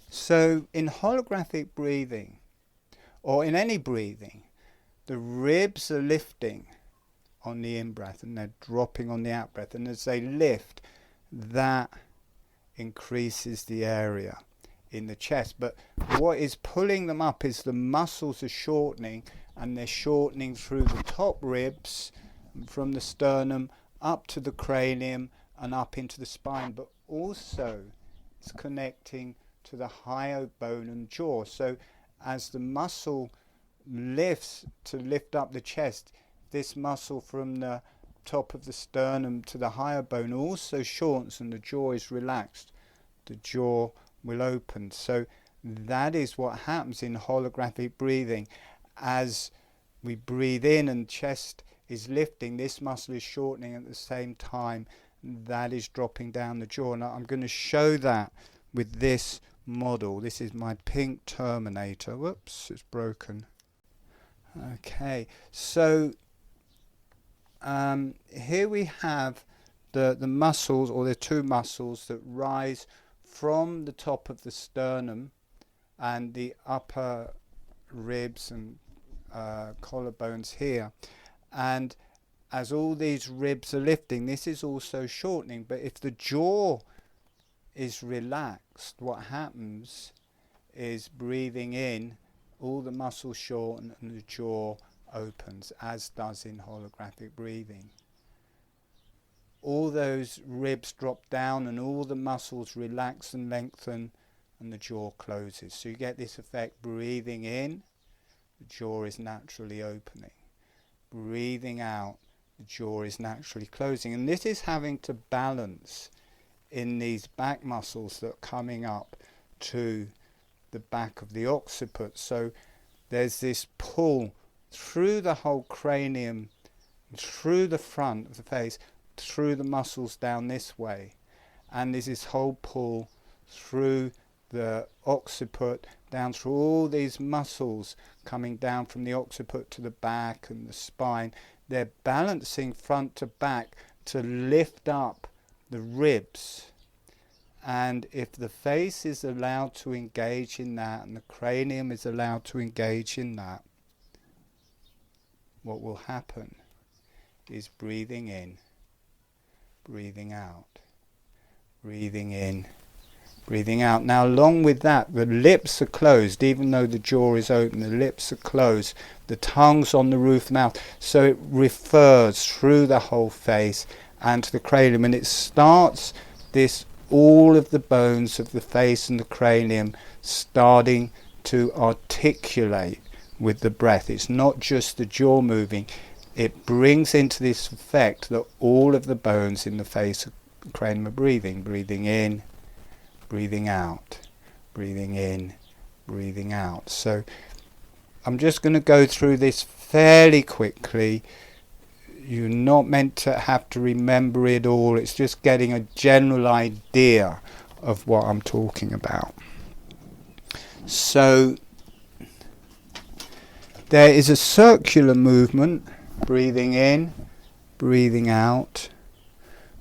So in holographic breathing, or in any breathing, the ribs are lifting on the in-breath and they're dropping on the out-breath. And as they lift, that increases the area in the chest. But what is pulling them up is the muscles are shortening, and they're shortening through the top ribs, from the sternum up to the cranium and up into the spine, but also it's connecting to the hyoid bone and jaw. So as the muscle lifts to lift up the chest, this muscle from the top of the sternum to the hyoid bone also shortens, and the jaw is relaxed. The jaw will open. So that is what happens in holographic breathing. As we breathe in and chest is lifting, this muscle is shortening at the same time. That is dropping down the jaw. Now I'm going to show that with this model. This is my pink Terminator. Whoops, it's broken. Okay, so here we have the muscles, or the two muscles that rise from the top of the sternum and the upper ribs and collarbones here. And as all these ribs are lifting, this is also shortening. But if the jaw is relaxed, what happens is, breathing in, all the muscles shorten and the jaw opens, as does in holographic breathing. All those ribs drop down and all the muscles relax and lengthen, and the jaw closes. So you get this effect: breathing in, the jaw is naturally opening. Breathing out, the jaw is naturally closing. And this is having to balance in these back muscles that are coming up to the back of the occiput. So there's this pull through the whole cranium, through the front of the face, through the muscles down this way, and there's this whole pull through the occiput, down through all these muscles coming down from the occiput to the back and the spine. They're balancing front to back to lift up the ribs. And if the face is allowed to engage in that, and the cranium is allowed to engage in that, what will happen is breathing in, breathing out, breathing in, breathing out. Now along with that, the lips are closed. Even though the jaw is open, the lips are closed. The tongue's on the roof of the mouth. So it refers through the whole face and to the cranium. And it starts this, all of the bones of the face and the cranium starting to articulate with the breath. It's not just the jaw moving. It brings into this effect that all of the bones in the face and cranium are breathing. Breathing in, breathing out, breathing in, breathing out. So I'm just going to go through this fairly quickly. You're not meant to have to remember it all. It's just getting a general idea of what I'm talking about. So there is a circular movement, breathing in, breathing out,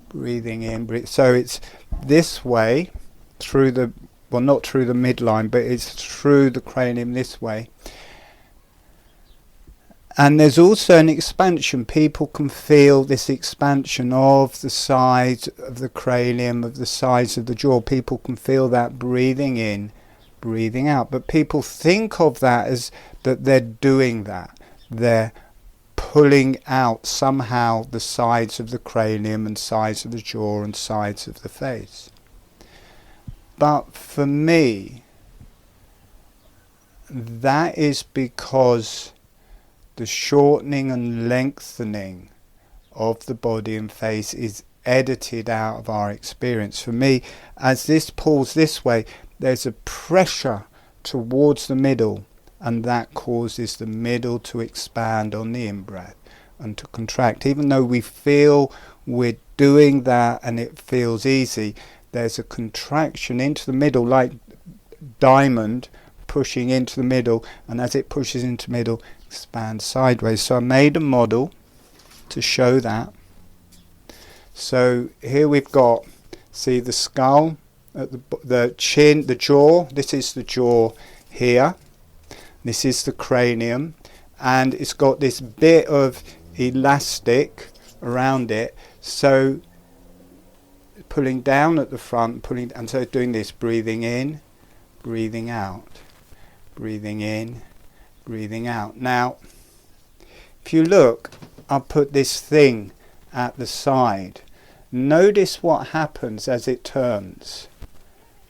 breathing in. So it's this way, through the, well, not through the midline, but it's through the cranium this way. And there's also an expansion. People can feel this expansion of the sides of the cranium, of the sides of the jaw. People can feel that breathing in, breathing out. But people think of that as that they're doing that. They're pulling out somehow the sides of the cranium and sides of the jaw and sides of the face. But for me, that is because the shortening and lengthening of the body and face is edited out of our experience. For me, as this pulls this way, there's a pressure towards the middle, and that causes the middle to expand on the in-breath and to contract. Even though we feel we're doing that and it feels easy, there's a contraction into the middle, like diamond pushing into the middle, and as it pushes into the middle, expands sideways. So I made a model to show that. So here we've got, see the skull at the chin, the jaw. This is the jaw here. This is the cranium, and it's got this bit of elastic around it. So pulling down at the front, pulling, and so doing this, breathing in, breathing out, breathing in, breathing out. Now, if you look, I'll put this thing at the side. Notice what happens as it turns.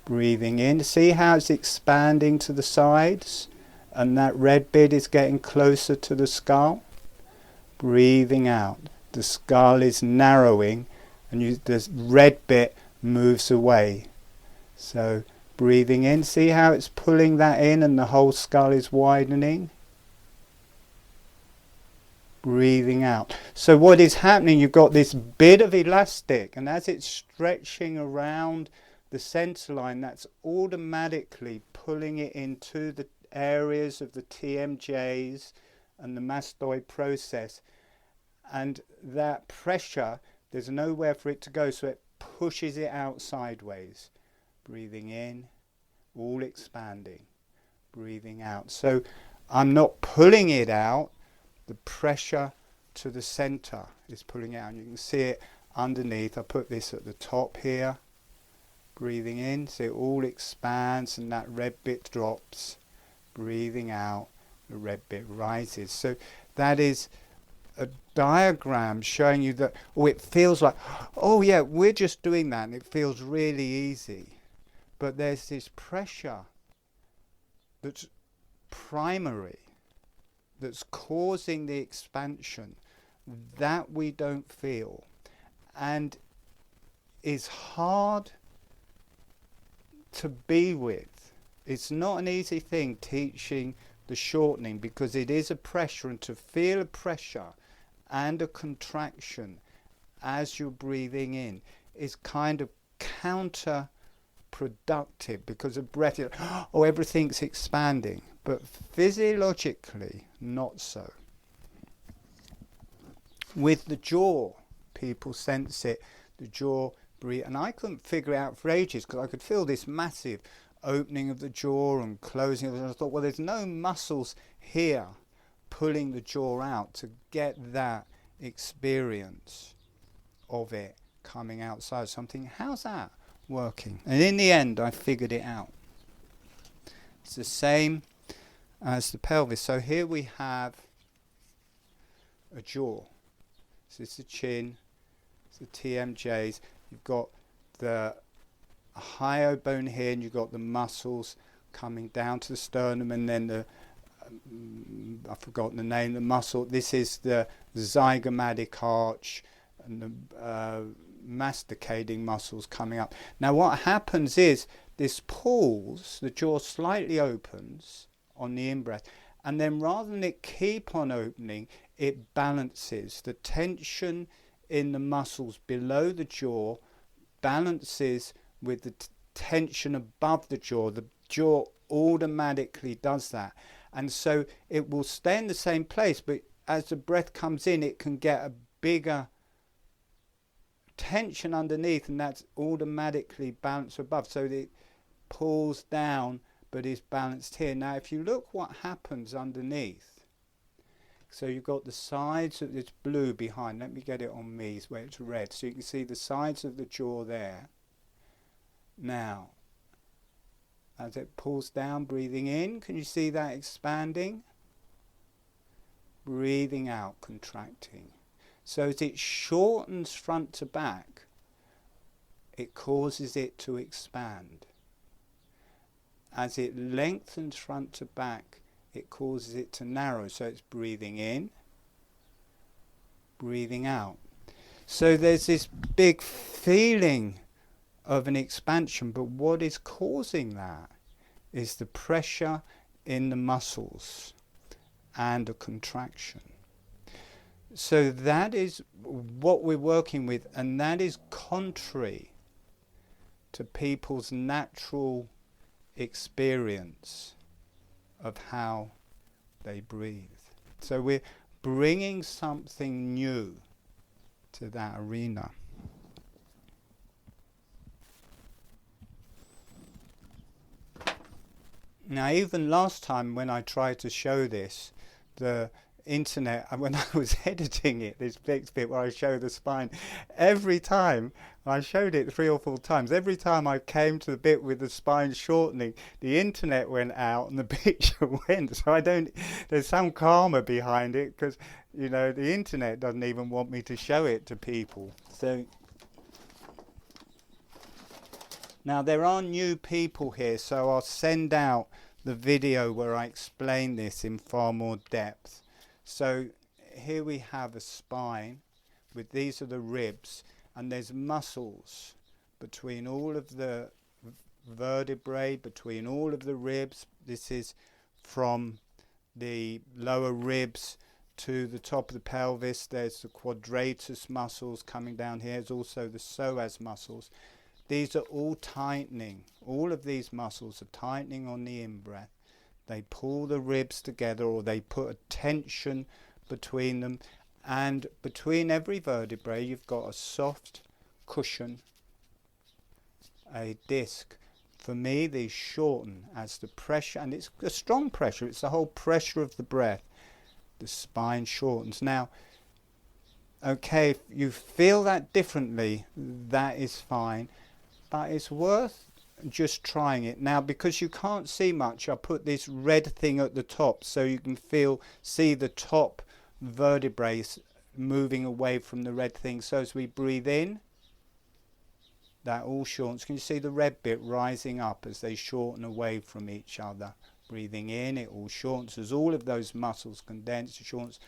Breathing in, see how it's expanding to the sides, and that red bit is getting closer to the skull. Breathing out, the skull is narrowing, and this red bit moves away. So breathing in, see how it's pulling that in and the whole skull is widening. Breathing out. So what is happening, you've got this bit of elastic, and as it's stretching around the center line, that's automatically pulling it into the areas of the TMJs and the mastoid process. And that pressure, there's nowhere for it to go, so it pushes it out sideways. Breathing in, all expanding. Breathing out. So I'm not pulling it out, the pressure to the center is pulling it out. And you can see it underneath. I put this at the top here. Breathing in, so it all expands and that red bit drops. Breathing out, the red bit rises. So that is a diagram showing you that, oh, it feels like, oh yeah, we're just doing that and it feels really easy. But there's this pressure that's primary, that's causing the expansion that we don't feel, and is hard to be with. It's not an easy thing teaching the shortening, because it is a pressure, and to feel a pressure and a contraction as you're breathing in is kind of counterproductive, because a breath, oh, everything's expanding, but physiologically not so. With the jaw, people sense it, the jaw breathe, and I couldn't figure it out for ages because I could feel this massive opening of the jaw and closing of it, and I thought, well, there's no muscles here pulling the jaw out to get that experience of it coming outside. So I'm thinking, how's that working? And in the end, I figured it out. It's the same as the pelvis. So here we have a jaw. So it's the chin, it's the TMJs. You've got the hyoid bone here, and you've got the muscles coming down to the sternum, and then the I've forgotten the name, the muscle. This is the zygomatic arch and the masticating muscles coming up. Now what happens is this pulls, the jaw slightly opens on the in-breath, and then rather than it keep on opening, it balances. The tension in the muscles below the jaw balances with the tension above the jaw. The jaw automatically does that, and so it will stay in the same place, but as the breath comes in, it can get a bigger tension underneath, and that's automatically balanced above, so it pulls down but is balanced here. Now if you look what happens underneath, so you've got the sides of this blue behind, let me get it on me where it's red, so you can see the sides of the jaw there. Now as it pulls down, breathing in, can you see that expanding? Breathing out, contracting. So as it shortens front to back, it causes it to expand. As it lengthens front to back, it causes it to narrow. So it's breathing in, breathing out. So there's this big feeling of an expansion, but what is causing that is the pressure in the muscles and a contraction. So that is what we're working with, and that is contrary to people's natural experience of how they breathe. So we're bringing something new to that arena. Now, even last time when I tried to show this, the internet, when I was editing it, this next bit where I show the spine, every time I showed it 3 or 4 times, every time I came to the bit with the spine shortening, the internet went out and the picture went. So there's some karma behind it, because you know the internet doesn't even want me to show it to people. So now there are new people here, so I'll send out the video where I explain this in far more depth. So here we have a spine with, these are the ribs, and there's muscles between all of the vertebrae, between all of the ribs. This is from the lower ribs to the top of the pelvis. There's the quadratus muscles coming down here. There's also the psoas muscles. These are all tightening. All of these muscles are tightening on the in-breath. They pull the ribs together, or they put a tension between them. And between every vertebrae, you've got a soft cushion, a disc. For me, these shorten as the pressure, and it's a strong pressure. It's the whole pressure of the breath. The spine shortens. Now, okay, if you feel that differently, that is fine. But it's worth just trying it. Now, because you can't see much, I put this red thing at the top so you can see the top vertebrae moving away from the red thing. So as we breathe in, that all shortens. Can you see the red bit rising up as they shorten away from each other? Breathing in, it all shortens. As all of those muscles condense, it shortens.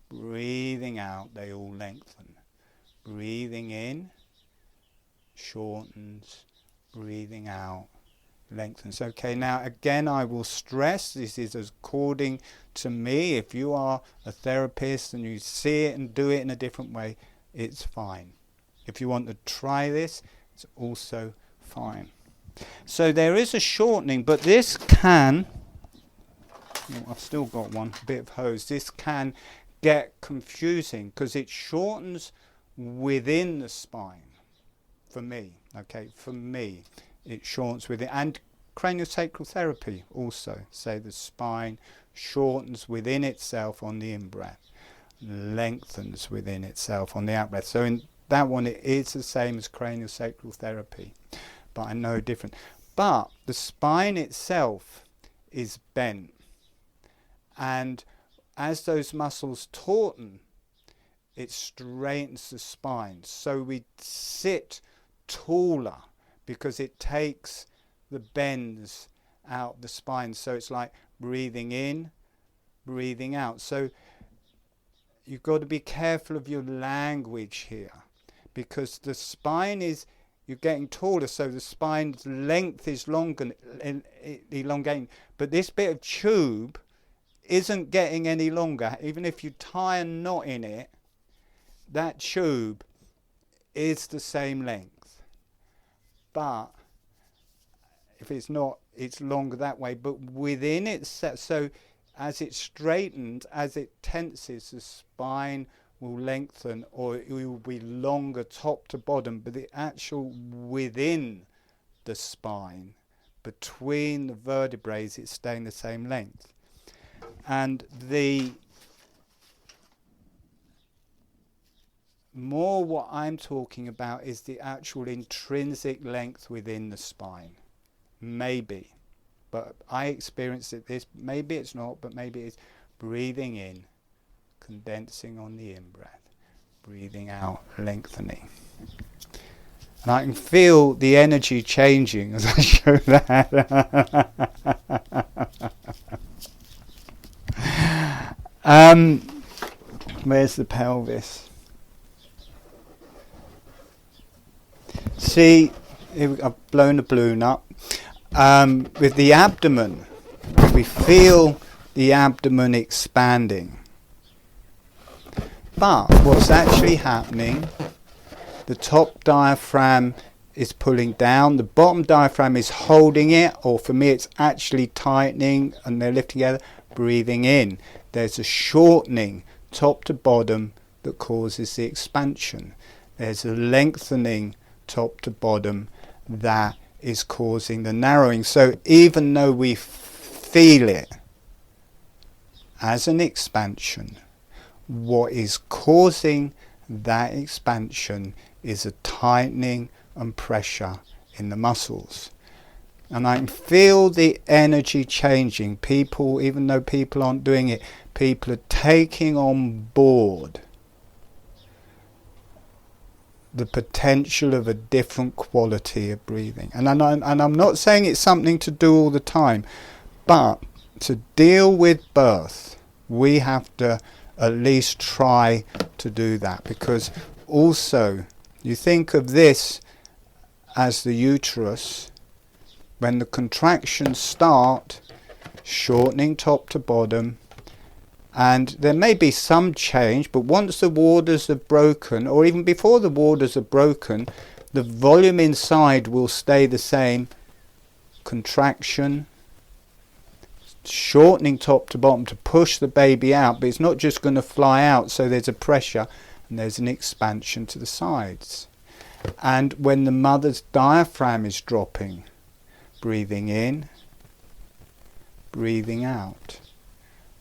Breathing out, they all lengthen. Breathing in, shortens. Breathing out, lengthens. Okay, now again I will stress, this is according to me. If you are a therapist and you see it and do it in a different way, it's fine. If you want to try this, it's also fine. So there is a shortening, but this can, I've still got one bit of hose, this can get confusing because it shortens within the spine. For me, okay, for me, it shortens within, and craniosacral therapy also say the spine shortens within itself on the in-breath, lengthens within itself on the out-breath. So in that one, it is the same as craniosacral therapy, but I know different. But the spine itself is bent, and as those muscles tauten, it straightens the spine. So we sit taller because it takes the bends out the spine. So it's like breathing in, breathing out. So you've got to be careful of your language here, because the spine is, you're getting taller, so the spine's length is longer, elongating, but this bit of tube isn't getting any longer. Even if you tie a knot in it, that tube is the same length. But if it's not, it's longer that way. But within it, so as it straightens, as it tenses, the spine will lengthen, or it will be longer top to bottom. But the actual within the spine, between the vertebrae, it's staying the same length. And the more what I'm talking about is the actual intrinsic length within the spine. Maybe. But I experienced it this, maybe it's not, but maybe it's breathing in, condensing on the in-breath, breathing out, lengthening. And I can feel the energy changing as I show that. Where's the pelvis? See, I've blown the balloon up. With the abdomen, we feel the abdomen expanding. But what's actually happening, the top diaphragm is pulling down, the bottom diaphragm is holding it, or for me it's actually tightening, and they're lifting together, breathing in. There's a shortening top to bottom that causes the expansion. There's a lengthening top to bottom that is causing the narrowing. So even though we feel it as an expansion. What is causing that expansion is a tightening and pressure in the muscles. And I can feel the energy changing. People, even though people aren't doing it, people are taking on board the potential of a different quality of breathing. And I'm not saying it's something to do all the time, but to deal with birth, we have to at least try to do that. Because also, you think of this as the uterus. When the contractions start, shortening top to bottom, and there may be some change, but once the waters have broken, or even before the waters are broken, the volume inside will stay the same. Contraction, shortening top to bottom to push the baby out, but it's not just going to fly out, so there's a pressure and there's an expansion to the sides. And when the mother's diaphragm is dropping, breathing in, breathing out,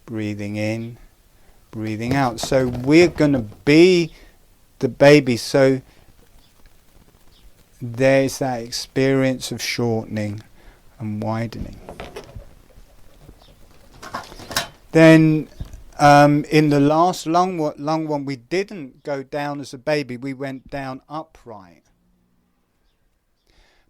breathing in, breathing out. So we're going to be the baby. So there's that experience of shortening and widening. Then in the last lung one, we didn't go down as a baby, we went down upright.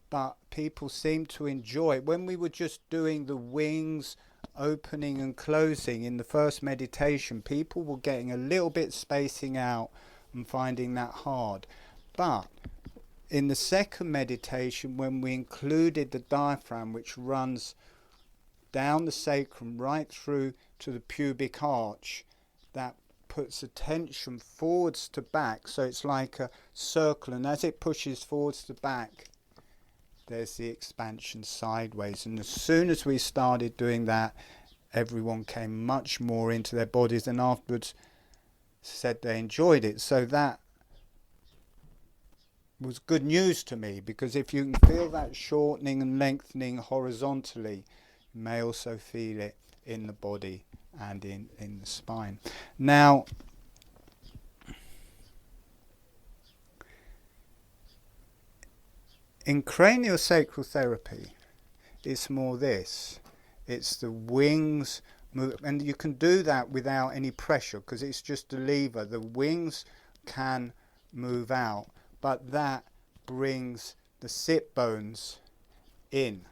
But people seem to enjoy it. When we were just doing the wings opening and closing in the first meditation, people were getting a little bit spacing out and finding that hard. But in the second meditation, when we included the diaphragm, which runs down the sacrum right through to the pubic arch, that puts the tension forwards to back, so it's like a circle, and as it pushes forwards to back, there's the expansion sideways. And as soon as we started doing that, everyone came much more into their bodies, and afterwards said they enjoyed it. So that was good news to me, because if you can feel that shortening and lengthening horizontally, you may also feel it in the body and in the spine. Now, in craniosacral therapy, it's more this. It's the wings move, and you can do that without any pressure because it's just a lever. The wings can move out, but that brings the sit bones in.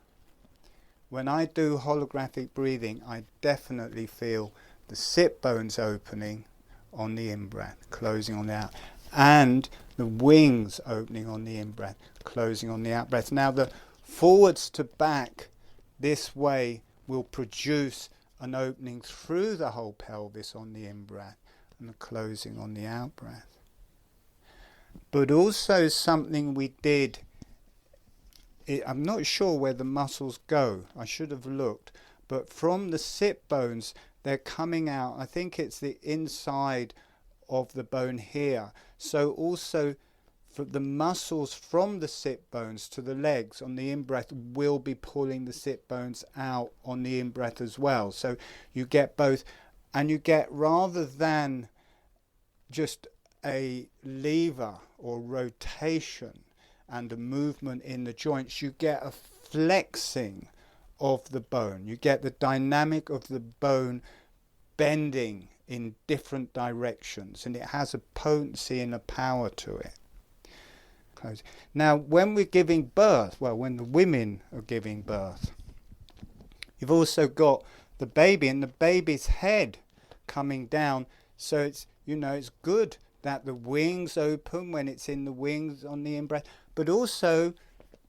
When I do holographic breathing, I definitely feel the sit bones opening on the in-breath, closing on the out, and the wings opening on the in-breath, closing on the out-breath. Now the forwards to back this way will produce an opening through the whole pelvis on the in-breath and a closing on the out-breath. But also something we did, I'm not sure where the muscles go, I should have looked, but from the sit bones they're coming out, I think it's the inside of the bone here. So also for the muscles from the sit bones to the legs on the in-breath will be pulling the sit bones out on the in-breath as well. So you get both, and you get, rather than just a lever or rotation and a movement in the joints, you get a flexing of the bone. You get the dynamic of the bone bending in different directions, and it has a potency and a power to it. Now, when we're giving birth, well, when the women are giving birth, you've also got the baby and the baby's head coming down. So it's, you know, it's good that the wings open when it's in the wings on the in-breath, but also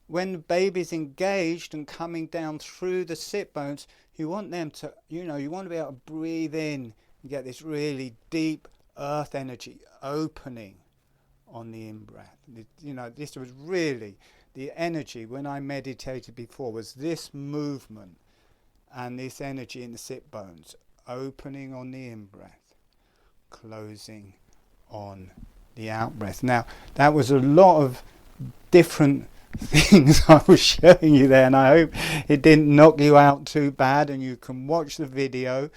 when the baby's engaged and coming down through the sit bones, you want them to, you know, you want to be able to breathe in and get this really deep earth energy opening on the in-breath. You know, this was really the energy when I meditated before, was this movement and this energy in the sit bones opening on the in-breath, closing on the out-breath. Now, that was a lot of different things I was showing you there, and I hope it didn't knock you out too bad and you can watch the video.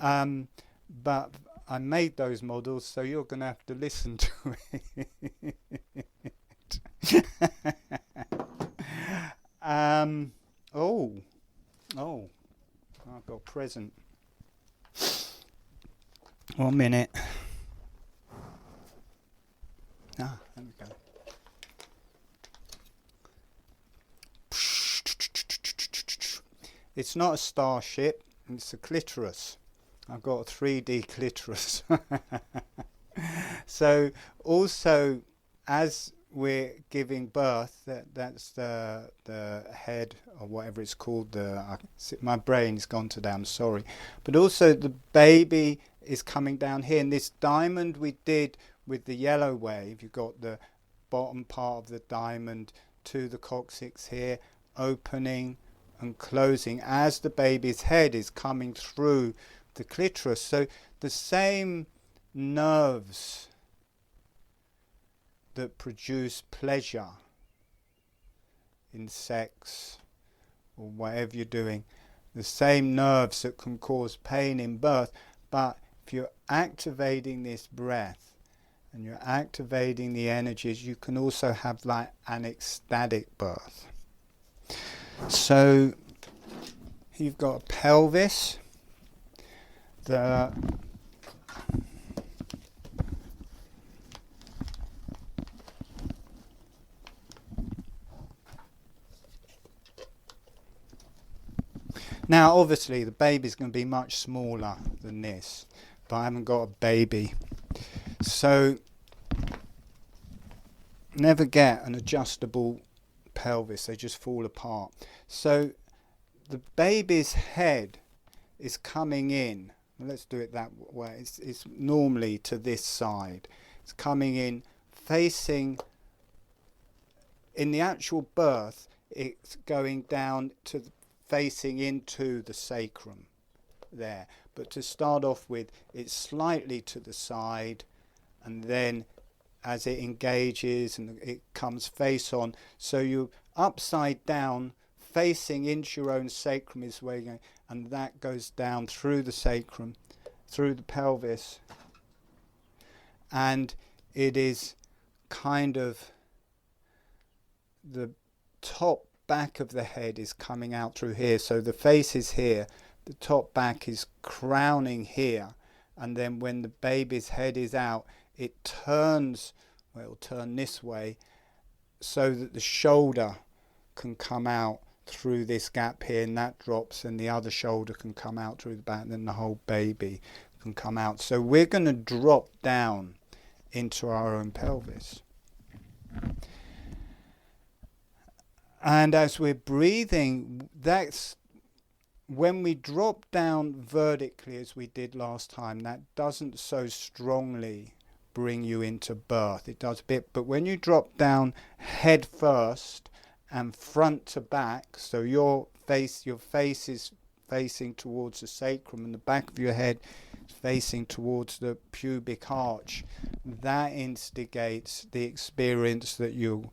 But I made those models, so you're going to have to listen to it. Oh, I've got a present. 1 minute. There we go. It's not a starship, it's a clitoris. I've got a 3D clitoris. So also, as we're giving birth, that's the head, or whatever it's called, my brain's gone today, I'm sorry. But also the baby is coming down here, and this diamond we did with the yellow wave, you've got the bottom part of the diamond to the coccyx here, opening and closing as the baby's head is coming through the clitoris. So the same nerves that produce pleasure in sex or whatever you're doing, the same nerves that can cause pain in birth, but if you're activating this breath and you're activating the energies, you can also have like an ecstatic birth. So you've got a pelvis, now obviously the baby's going to be much smaller than this, but I haven't got a baby, so never get an adjustable pelvis, they just fall apart. So the baby's head is coming in, let's do it that way, it's normally to this side, it's coming in facing, in the actual birth it's going down to facing into the sacrum there, but to start off with it's slightly to the side, and then as it engages and it comes face on, so you're upside down facing into your own sacrum is where you're going, and that goes down through the sacrum, through the pelvis, and it is kind of the top back of the head is coming out through here, so the face is here, the top back is crowning here, and then when the baby's head is out it turns, well, it'll turn this way so that the shoulder can come out through this gap here, and that drops, and the other shoulder can come out through the back, and then the whole baby can come out. So we're going to drop down into our own pelvis, and as we're breathing, that's when we drop down vertically as we did last time, that doesn't so strongly bring you into birth. It does a bit, but when you drop down head first and front to back, so your face is facing towards the sacrum and the back of your head is facing towards the pubic arch, that instigates the experience that you're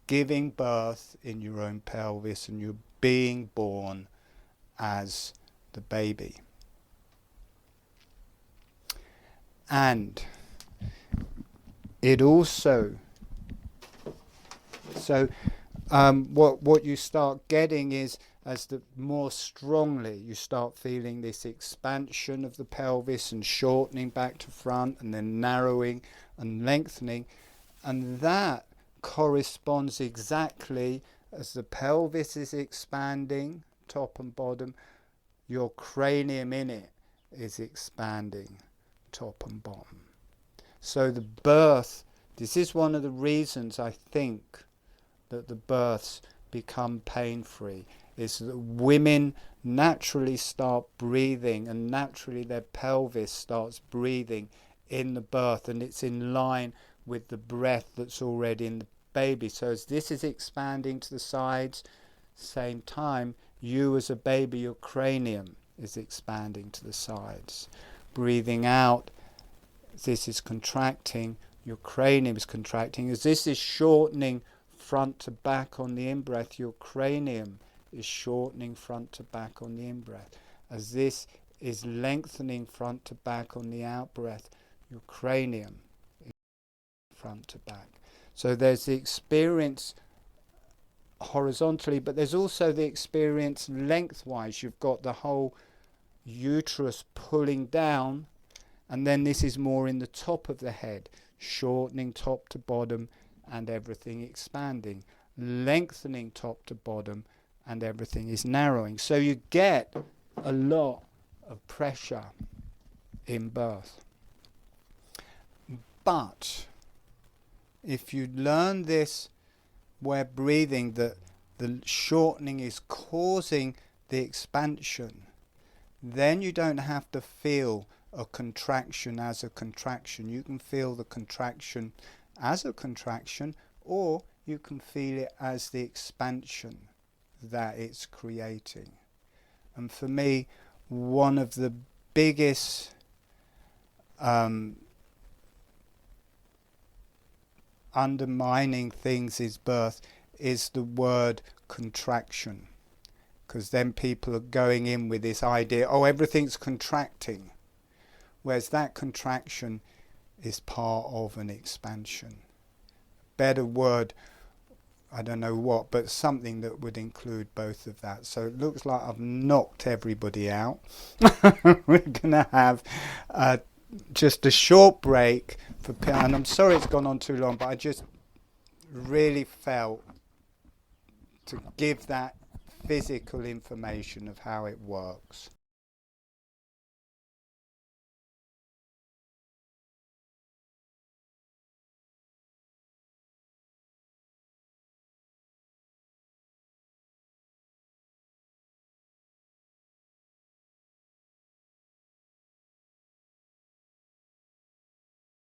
giving birth in your own pelvis and you're being born as the baby. And it also, so what you start getting is, as the more strongly you start feeling this expansion of the pelvis and shortening back to front and then narrowing and lengthening, and that corresponds exactly as the pelvis is expanding top and bottom, your cranium in it is expanding top and bottom. So the birth, this is one of the reasons I think that the births become pain-free, is that women naturally start breathing, and naturally their pelvis starts breathing in the birth, and it's in line with the breath that's already in the baby. So as this is expanding to the sides, same time, you as a baby, your cranium is expanding to the sides. Breathing out, this is contracting, your cranium is contracting. As this is shortening front to back on the in-breath, your cranium is shortening front to back on the in-breath. As this is lengthening front to back on the out-breath, your cranium is front to back. So there's the experience horizontally, but there's also the experience lengthwise. You've got the whole uterus pulling down, and then this is more in the top of the head, shortening top to bottom and everything expanding, lengthening top to bottom and everything is narrowing. So you get a lot of pressure in birth. But if you learn this where breathing, that the shortening is causing the expansion, then you don't have to feel a contraction as a contraction. You can feel the contraction as a contraction, or you can feel it as the expansion that it's creating. And for me, one of the biggest undermining things is birth is the word contraction, because then people are going in with this idea, oh, everything's contracting, whereas that contraction is part of an expansion. Better word, I don't know what, but something that would include both of that. So it looks like I've knocked everybody out. We're going to have just a short break for, and I'm sorry it's gone on too long, but I just really felt to give that physical information of how it works.